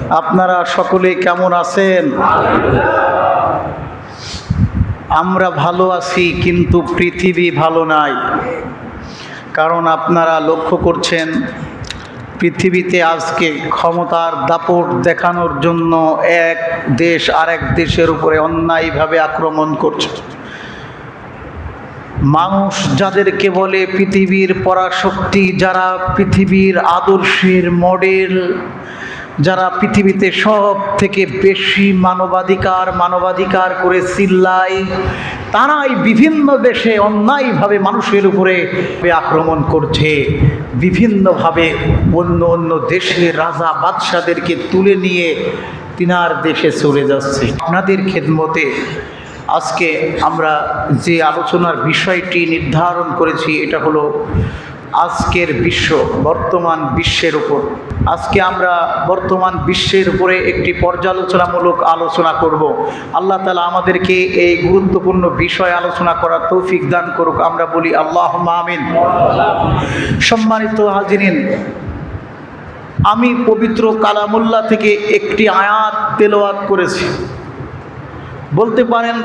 আপনারা সকলে কেমন আছেন? আমরা ভালো আছি, কিন্তু পৃথিবী ভালো নাই। কারণ আপনারা লক্ষ্য করছেন, পৃথিবীতে আজকে ক্ষমতার দাপট দেখানোর জন্য এক দেশ আরেক দেশের উপরে অন্যায়ভাবে আক্রমণ করছে। মানুষ যাদেরকে বলে পৃথিবীর পরাশক্তি, যারা পৃথিবীর আদর্শের মডেল, যারা পৃথিবীতে সব থেকে বেশি মানবাধিকার করে চিল্লায়, তারাই বিভিন্ন দেশে অন্যায়ভাবে মানুষের উপরে আক্রমণ করছে। বিভিন্নভাবে অন্য অন্য দেশের রাজা বাদশাদেরকে তুলে নিয়ে তিনার দেশে চলে যাচ্ছে। আপনাদের খেদমতে আজকে আমরা যে আলোচনার বিষয়টি নির্ধারণ করেছি, এটা হলো আজকের বর্তমান বিশ্বের উপর। আজকে আমরা বর্তমান বিশ্বের উপরে একটি পর্যালোচনামূলক আলোচনা করব। আল্লাহ তাআলা আমাদেরকে এই গুরুত্বপূর্ণ বিষয় আলোচনা করার তৌফিক দান করুক। আমরা বলি আল্লাহুম্মা আমিন। সম্মানিত হাজিরিন, আমি পবিত্র কালামুল্লাহ থেকে একটি আয়াত তেলাওয়াত করেছি। বলতে পারেন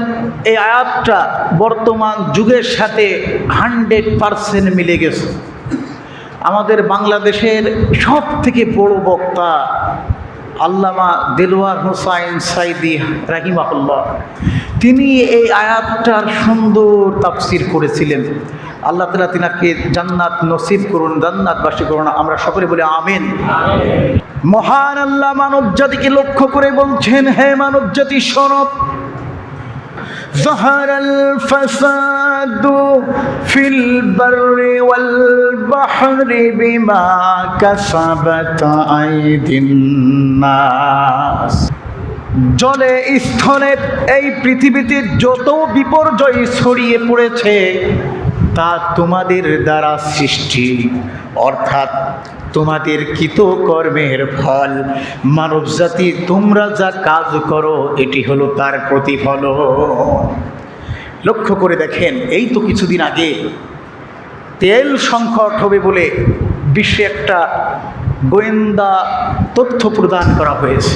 এই আয়াতটা বর্তমান যুগের সাথে 100% মিলে গেছে। আমাদের বাংলাদেশের সব থেকে বড় বক্তা আল্লামা দেলোয়ার হোসাইন সাইদি রাহিমাহুল্লাহ, তিনি এই আয়াতটার সুন্দর তাফসির করেছিলেন। আল্লাহ তাআলা তিনাকে জান্নাত নসিব করুন, জান্নাতবাসী করুন। আমরা সকলে বলি আমিন। মহান আল্লাহ মানব জাতিকে লক্ষ্য করে বলছেন, হে মানব জাতি শোনো, ظهر الفساد في البر والبحر بما كسبت أيدي الناس। জলে স্থলে এই পৃথিবীতে যত বিপর্যয় ছড়িয়ে পড়েছে তা তোমাদের দ্বারা সৃষ্টি, অর্থাৎ তোমাদের কৃতকর্মের ফল। মানবজাতি তোমরা যা কাজ করো এটি হলো তার প্রতিফলন। লক্ষ্য করে দেখেন, এই তো কিছুদিন আগে তেল সংকট হবে বলে বিশ্বে একটা গোয়েন্দা তথ্য প্রদান করা হয়েছে।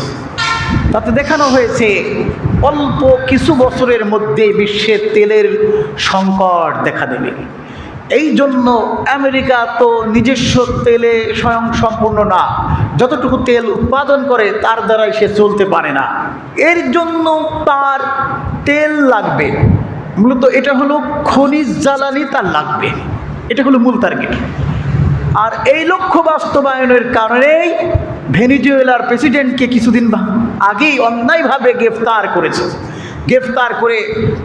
তাতে দেখানো হয়েছে অল্প কিছু বছরের মধ্যে বিশ্বে তেলের সংকট দেখা দেবে। এই জন্য আমেরিকা তো নিজস্ব তেলে স্বয়ং সম্পূর্ণ না, যতটুকু তেল উৎপাদন করে তার দ্বারাই সে চলতে পারে না। এর জন্য তার তেল লাগবে। মূলত এটা হলো খনিজ জ্বালানি তার লাগবে, এটা হলো মূল টার্গেট। আর এই লক্ষ্য বাস্তবায়নের কারণেই ভেনেজুয়েলার প্রেসিডেন্টকে কিছুদিন আগেই অন্যায়ভাবে গ্রেফতার করেছে। গ্রেফতার করে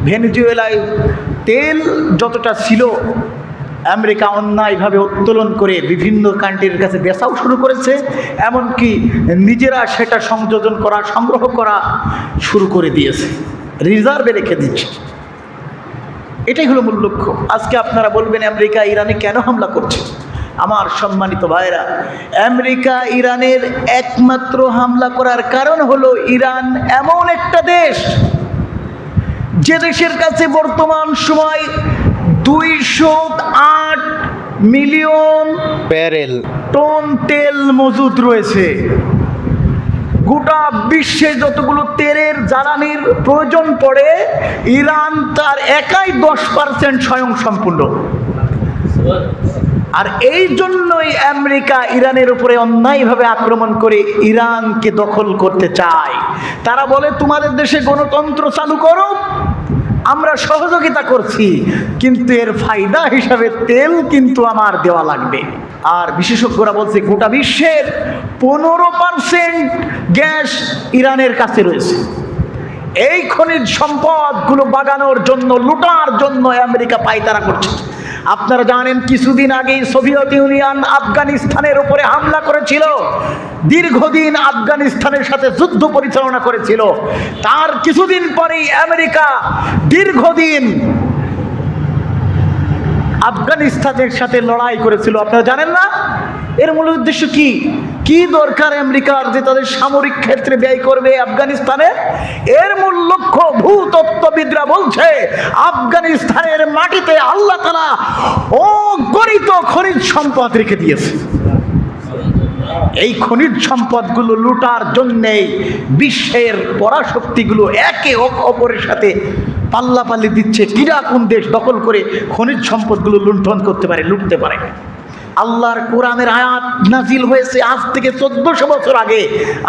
ভেনেজুয়েলায় তেল যতটা ছিল আমেরিকা অন্যায়ভাবে উত্তোলন করে বিভিন্ন কান্ট্রির কাছে বেচাও শুরু করেছে, এমনকি নিজেরা সেটা সংযোজন করা, সংগ্রহ করা শুরু করে দিয়েছে, রিজার্ভে রেখে দিচ্ছে। এটাই হলো মূল লক্ষ্য। আজকে আপনারা বলবেন আমেরিকা ইরানে কেন হামলা করছে? আমার সম্মানিত ভাইরা, আমেরিকা ইরানের একমাত্র হামলা করার কারণ হলো ইরান এমন একটা দেশ যে দেশের কাছে বর্তমান সময় 208 মিলিয়ন ব্যারেল টন তেল মজুদ রয়েছে। গোটা বিশ্বে যতগুলো তেলের জ্বালানির প্রয়োজন পড়ে, ইরান তার একাই 10% স্বয়ং সম্পূর্ণ। আর এই জন্যই আমেরিকা ইরানের উপরে অন্যায়ভাবে আক্রমণ করে ইরানকে দখল করতে চায়। তারা বলে তোমাদের দেশে গণতন্ত্র চালু করো, আমরা সহযোগিতা করছি, কিন্তু এর ফায়দা হিসাবে তেল কিন্তু আমার দেওয়া লাগবে। আর বিশেষজ্ঞরা বলছে গোটা বিশ্বের 15% গ্যাস ইরানের কাছে রয়েছে। এই খনিজ সম্পদগুলো বাগানোর জন্য, লুটার জন্য আমেরিকা পায়তারা করছে। আপনারা জানেন কিছুদিন আগেই সোভিয়েত ইউনিয়ন আফগানিস্তানের উপরে হামলা করেছিল, দীর্ঘদিন আফগানিস্তানের সাথে যুদ্ধ পরিচালনা করেছিল। তার কিছুদিন পরেই আমেরিকা দীর্ঘদিন আফগানিস্তানের সাথে লড়াই করেছিল। আপনারা জানেন না? এর মূল উদ্দেশ্য কি? কি দরকার আমেরিকার যে তাদের সামরিক ক্ষেত্রে ব্যয় করবে আফগানিস্তানে? এর মূল লক্ষ্য, ভূতত্ত্ববিদরা বলছে, আফগানিস্তানের মাটিতে আল্লাহ তাআলা অগণিত খনিজ সম্পদ রেখে দিয়েছে। এই খনিজ সম্পদগুলো লুটার জন্যেই বিশ্বের পরাশক্তিগুলো একে অপরের সাথে পাল্লাপাল্লি দিচ্ছে, কিরা কোন দেশ দখল করে খনিজ সম্পদগুলো লুণ্ঠন করতে পারে, লুটতে পারে। আল্লাহর কোরআনের আয়াত নাজিল হয়েছে আজ থেকে 1400 বছর আগে,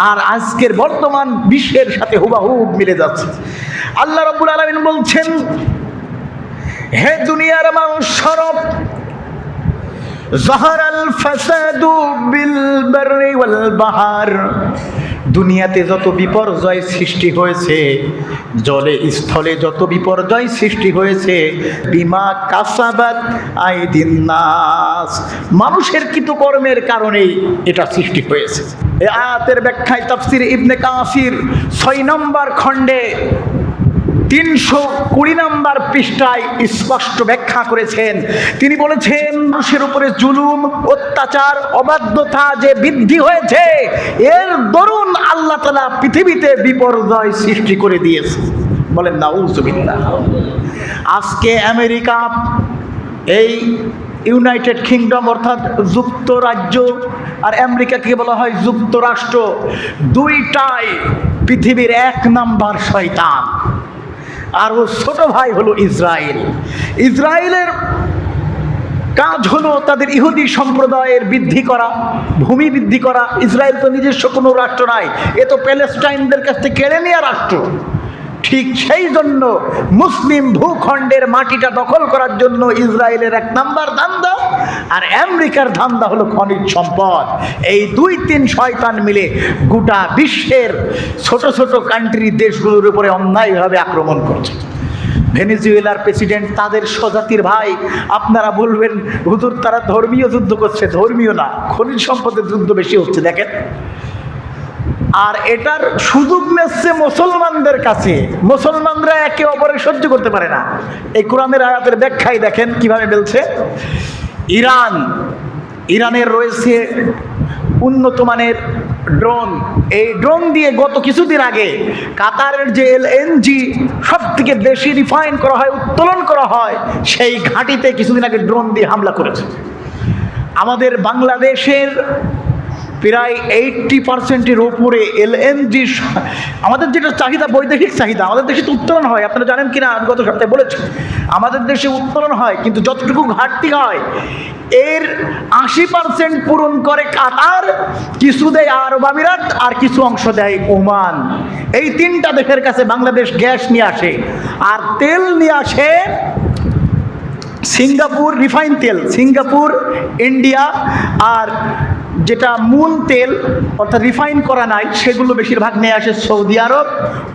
আর আজকের বর্তমান বিশ্বের সাথে হুবাহুব মিলে যাচ্ছে। আল্লাহ রাব্বুল আলামিন বলছেন, হে দুনিয়ার মানুষ সরব, যাহারাল ফাসাদু বিল বাররি ওয়াল বাহর, দুনিয়াতে যত বিপর্যয় সৃষ্টি হয়েছে, জলে স্থলে যত বিপর্যয় সৃষ্টি হয়েছে, বিমা কাসাবাত আইদিন নাস, মানুষের কৃতকর্মের কারণেই এটা সৃষ্টি হয়েছে। এই আয়াতের ব্যাখ্যায় তাফসীর ইবনে কাসির 6 নম্বর খণ্ডে 320 নম্বর পৃষ্ঠায় স্পষ্ট ব্যাখ্যা করেছেন। তিনি বলেছেন, মানুষের উপরে জুলুম, অত্যাচার, অবাধ্যতা যে বৃদ্ধি হয়েছে, এর দরুন আল্লাহ তাআলা পৃথিবীতে বিপর্যয় সৃষ্টি করে দিয়েছে। বলেন নাউজুবিল্লাহ। আজকে আমেরিকা, এই ইউনাইটেড কিংডম অর্থাৎ যুক্তরাজ্য, আর আমেরিকাকে বলা হয় যুক্তরাষ্ট্র, দুইটাই পৃথিবীর 1 নাম্বার শয়তান। আর ও ছোট ভাই হলো ইসরায়েল। ইসরায়েলের কাজ হলো তাদের ইহুদি সম্প্রদায়ের বৃদ্ধি করা, ভূমি বৃদ্ধি করা। ইসরায়েল তো নিজস্ব কোনো রাষ্ট্র নাই, এ তো প্যালেস্টাইনদের কাছ থেকে কেড়ে নেওয়া রাষ্ট্র। ঠিক সেই জন্য মুসলিম ভূখণ্ডের মাটিটা দখল করার জন্য ইসরায়েলের 1 নাম্বার ধান্দা, আর আমেরিকার ধান্দা হলো খনিজ সম্পদ। এই 2-3 শয়তান মিলে গোটা বিশ্বের ছোট ছোট কান্ট্রি দেশগুলোর উপরে অন্যায়ভাবে আক্রমণ করছে। ভেনেজুয়েলার প্রেসিডেন্ট তাদের স্বজাতির ভাই। আপনারা বলবেন হুজুর তারা ধর্মীয় যুদ্ধ করছে, ধর্মীয় না, খনিজ সম্পদের যুদ্ধ বেশি হচ্ছে। দেখেন, আর এটার সুযোগ নিচ্ছে মুসলমানদের কাছে। মুসলমানরা একে অপরের সহ্য করতে পারে না। এই কোরআনের আয়াতের ব্যাখ্যায় দেখেন কিভাবে বলছে। ইরানের রয়েছে উন্নত মানের ড্রোন। এই ড্রোন দিয়ে গত কিছুদিন আগে কাতারের যে এলএনজি সব থেকে বেশি রিফাইন করা হয়, উত্তোলন করা হয়, সেই ঘাঁটিতে কিছুদিন আগে ড্রোন দিয়ে হামলা করেছে। আমাদের বাংলাদেশের প্রায় 80%-এর উপরে এলএনজি, আমাদের যেটা চাহিদা, বৈদেশিক চাহিদা, আমাদের দেশে তো উত্তোলন হয়, আপনারা জানেন কিনা আমি গত সপ্তাহে বলেছি, আমাদের দেশে উত্তোলন হয়, কিন্তু যতটুকু ঘাটতি হয় এর 80% পূরণ করে কাতার, কিছু দেয় আরব আমিরাত, আর কিছু অংশ দেয় ওমান। এই 3টা দেশের কাছে বাংলাদেশ গ্যাস নিয়ে আসে, আর তেল নিয়ে আসে সিঙ্গাপুর, রিফাইন তেল সিঙ্গাপুর, ইন্ডিয়া, আর যেটা মূল তেল অর্থাৎ রিফাইন করা নাই সেগুলো বেশিরভাগ নিয়ে আসে সৌদি আরব,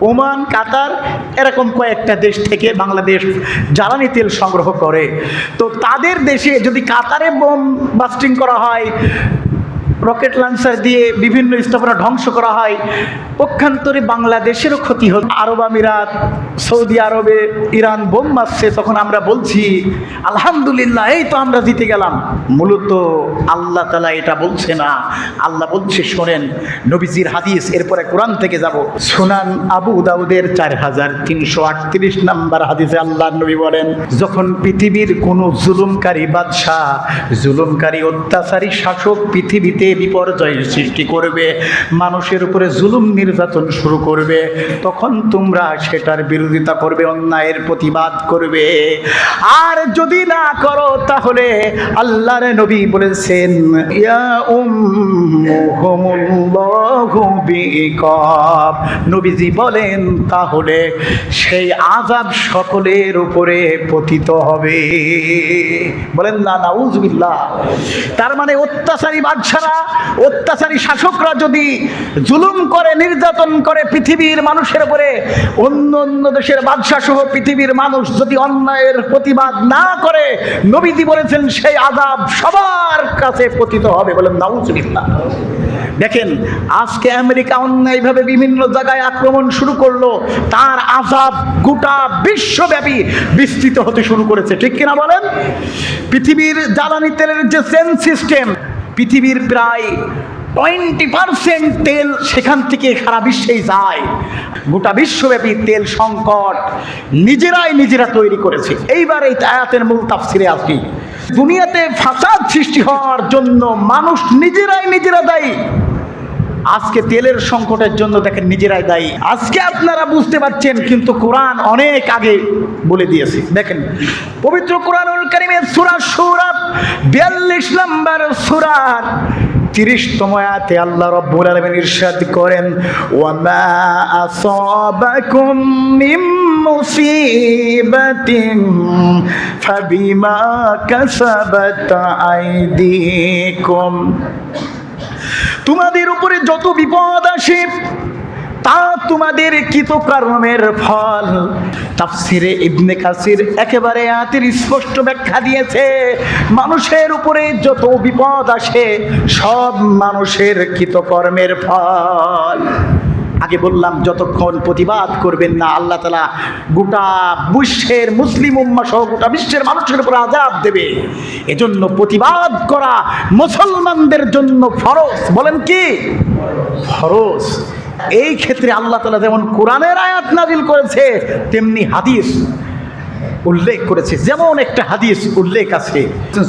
ওমান, কাতার, এরকম কয়েকটা দেশ থেকে বাংলাদেশ জ্বালানি তেল সংগ্রহ করে। তো তাদের দেশে যদি কাতারে বোম বাস্টিং করা হয়, রকেট লঞ্চার দিয়ে বিভিন্ন স্থাপনা ধ্বংস করা হয়, পক্ষান্তরে বাংলাদেশেরও ক্ষতি হল। আরব আমিরাত, সৌদি আরবে ইরান বোম মারছে, তখন আমরা বলছি আলহামদুলিল্লাহ, এই তো আমরা জিতে গেলাম। মূলত আল্লাহ তাআলা এটা বলছে না। আল্লাহ বলছে, শোনেন নবীজির হাদিস, এরপরে কোরআন থেকে যাব। সুনান আবু দাউদের 4338 নম্বর হাদিসে আল্লাহ নবী বলেন, যখন পৃথিবীর কোনো জুলুমকারী বাদশাহ, জুলুমকারী অত্যাচারী শাসক পৃথিবীতে বিপর্যয় সৃষ্টি করবে, মানুষের উপরে জুলুম নির্যাতন শুরু করবে, তখন তোমরা সেটার বিরোধিতা করবে, অন্যায়ের প্রতিবাদ করবে। আর যদি না করো তাহলে আল্লাহর নবী বলেছেন, ইয়া উম্মুহুমুল্লাহু বিইকাব, নবীজি বলেন তাহলে সেই আযাব সকলের উপরে পতিত হবে। বলেন না নাউজুবিল্লাহ। তার মানে অত্যাচারী বাদশারা, অত্যাচারী শাসকরা যদি জুলুম করে, নির্যাতন করে পৃথিবীর মানুষের উপরে, অন্য অন্য দেশের বাদশা সহ পৃথিবীর মানুষ যদি অন্যায়ের প্রতিবাদ না করে, নবীজি বলেছেন সেই আযাব সবার কাছে পতিত হবে। বলেন নাউজুবিল্লাহ। দেখেন, আজকে আমেরিকা অন্যায়ভাবে বিভিন্ন জায়গায় আক্রমণ শুরু করলো, তার আযাব গোটা বিশ্বব্যাপী বিস্তৃত হতে শুরু করেছে। ঠিক কিনা বলেন? পৃথিবীর জ্বালানি তেলের যে চেইন সিস্টেম, পৃথিবীর প্রায় 20% তেল সেখান থেকে সারা বিশ্বেই যায়। গোটা বিশ্বব্যাপী তেল সংকট নিজেরা তৈরি করেছে। এইবার এই আয়াতের মূল তাফসিরে আসি। দুনিয়াতে ফাসাদ সৃষ্টি হওয়ার জন্য মানুষ নিজেরা দায়ী। আজকে তেলের সংকটের জন্য দেখেন নিজেরাই দায়ী। আজকে আপনারা বুঝতে পারছেন, কিন্তু কোরআন অনেক আগে বলে দিয়েছে। দেখেন পবিত্র কোরআনুল কারীমের সূরা শূরা 42 নম্বর সূরার 30তম আয়াতে আল্লাহ রাব্বুল আলামিন ইরশাদ করেন, ওয়ামা আসাবাকুম মিন মুসিবাতিন ফাবিমা কাসাবাত আইদিকুম। তোমাদের উপরে যত বিপদ আসে তা তোমাদের কৃতকর্মের ফল। তাফসিরে ইবনে কাসির একেবারে আয়াতের স্পষ্ট ব্যাখ্যা দিয়েছে, মানুষের উপরে যত বিপদ আসে সব মানুষের কৃতকর্মের ফল। আগে বললাম, যতক্ষণ প্রতিবাদ করবেন না আল্লাহ তাআলা গোটা বিশ্বের মুসলিম উম্মাহ সহ গোটা বিশ্বের মানুষের উপর আযাব দেবে। এজন্য প্রতিবাদ করা মুসলমানদের জন্য ফরজ। বলেন কি ফরজ? এই ক্ষেত্রে আল্লাহ তাআলা যেমন কোরআনের আয়াত নাজিল করেছে, তেমনি হাদিস উল্লেখ করেছে। যেমন একটা হাদিস উল্লেখ আছে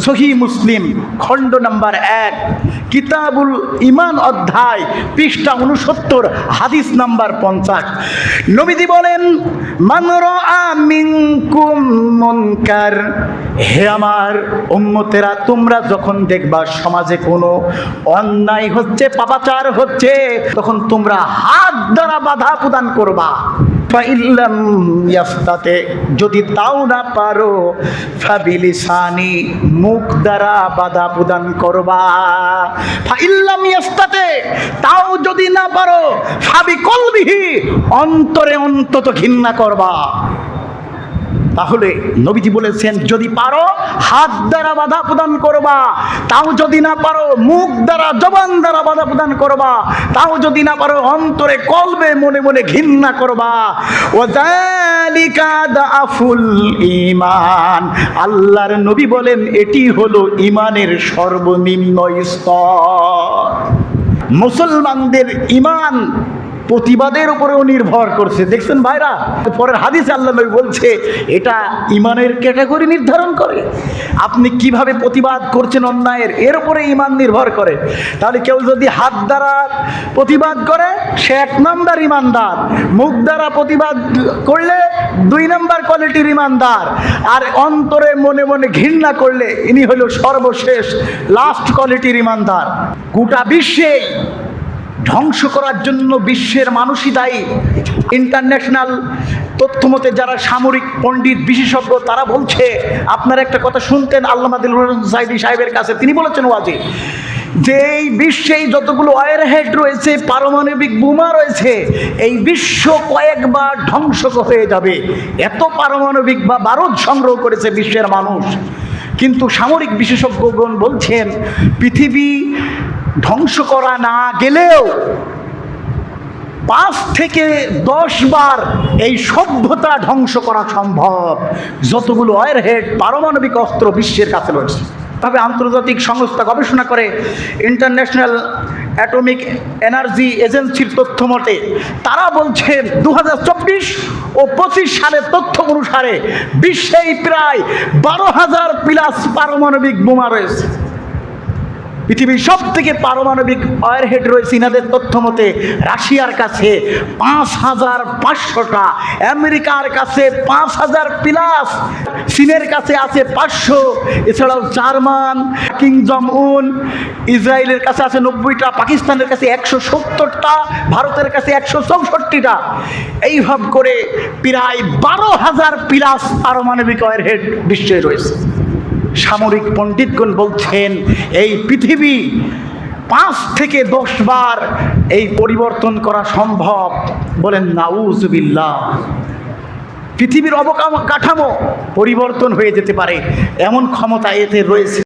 সহিহ মুসলিম খণ্ড নাম্বার 1 কিতাবুল ঈমান অধ্যায় পৃষ্ঠা 69 হাদিস নাম্বার 50। নবীজি বলেন, মান রাআ মিনকুম মুনকার, হে আমার উম্মতেরা, তোমরা যখন দেখবা সমাজে কোনো অন্যায় হচ্ছে, পাপাচার হচ্ছে, তখন তোমরা হাত দ্বারা বাধা প্রদান করবা। ফাইল্লাম ইয়াফতাতে, যদি তাও না পারো, ফাবিলিসানি, মুখ দ্বারা বাধা প্রদান করবা। ফাইল্লাম ইয়াফতাতে, তাও যদি না পারো, ফাবিকলবিহি, অন্তরে অন্তত ঘৃণা করবা। তাহলে নবীজি বলেছেন, যদি পারো হাত দ্বারা বাধা প্রদান করবা, তাও যদি না পারো মুখ দ্বারা, জবান দ্বারা বাধা প্রদান করবা, তাও যদি না পারো অন্তরে কলবে মনে মনে ঘৃণা করবা। ওয়াযালিকা দাআফুল ঈমান, আল্লাহর নবী বলেন এটি হলো ঈমানের সর্বনিম্ন স্তর। মুসলমানদের ঈমান প্রতিবাদের উপরেও নির্ভর করছে। দেখছেন ভাইরা, পরের হাদিসে আল্লাহ নবী বলছে এটা ঈমানের ক্যাটাগরি নির্ধারণ করে। আপনি কিভাবে প্রতিবাদ করছেন অন্যায়ের, এর উপরে ঈমান নির্ভর করে। তাহলে কেউ যদি হাত দ্বারা প্রতিবাদ করে সে 1 নম্বর ঈমানদার, মুখ দ্বারা প্রতিবাদ করলে 2 নম্বর কোয়ালিটির ঈমানদার, আর অন্তরে মনে মনে ঘৃণা করলে ইনি হলো সর্বশেষ লাস্ট কোয়ালিটির ঈমানদার। গোটা বিশ্বে ধ্বংস করার জন্য বিশ্বের মানুষই দায়ী। ইন্টারন্যাশনাল তথ্যমতে যারা সামরিক পণ্ডিত বিশেষজ্ঞ তারা বলছে, আপনারা একটা কথা শুনতেন আল্লামা দিলরুর সাইদি সাহেবের কাছে, তিনি বলেছেন ওয়াজে, যে এই বিশ্বে যতগুলো ওয়ারহেড রয়েছে, পারমাণবিক বোমা রয়েছে, এই বিশ্ব কয়েকবার ধ্বংস হয়ে যাবে। এত পারমাণবিক বা বারুদ সংগ্রহ করেছে বিশ্বের মানুষ। কিন্তু সামরিক বিশেষজ্ঞগণ বলছেন পৃথিবী ধ্বংস করা না গেলেও 5 থেকে 10 বার এই সভ্যতা ধ্বংস করা সম্ভব, যতগুলো ওয়ারহেড পারমাণবিক অস্ত্র বিশ্বের কাছে রয়েছে। তবে আন্তর্জাতিক সংস্থা গবেষণা করে ইন্টারন্যাশনাল অ্যাটমিক এনার্জি এজেন্সির তথ্য মতে তারা বলছেন 2024 ও 25 সালের তথ্য অনুসারে বিশ্বেই প্রায় 12,000 প্লাস পারমাণবিক বোমা রয়েছে। পৃথিবীর সব থেকে পারমাণবিক ওয়ারহেড রয়েছে ইনাদের তথ্য মতে রাশিয়ার কাছে 5,500টা, আমেরিকার কাছে 5,000 প্লাস, চীনের কাছে আছে 500, এছাড়াও জার্মান, কিং জং উন, ইসরায়েলের কাছে আছে 90টা, পাকিস্তানের কাছে 170টা, ভারতের কাছে 164টা। এইভাবে করে প্রায় 12,000 প্লাস পারমাণবিক ওয়ারহেড বিশ্বে রয়েছে। সামরিক পণ্ডিতগণ বলছেন এই পৃথিবী 5 থেকে 10 বার এই পরিবর্তন করা সম্ভব। বলেন নাউজুবিল্লাহ। পৃথিবীর অবকাঠামো পরিবর্তন হয়ে যেতে পারে, এমন ক্ষমতা এতে রয়েছে।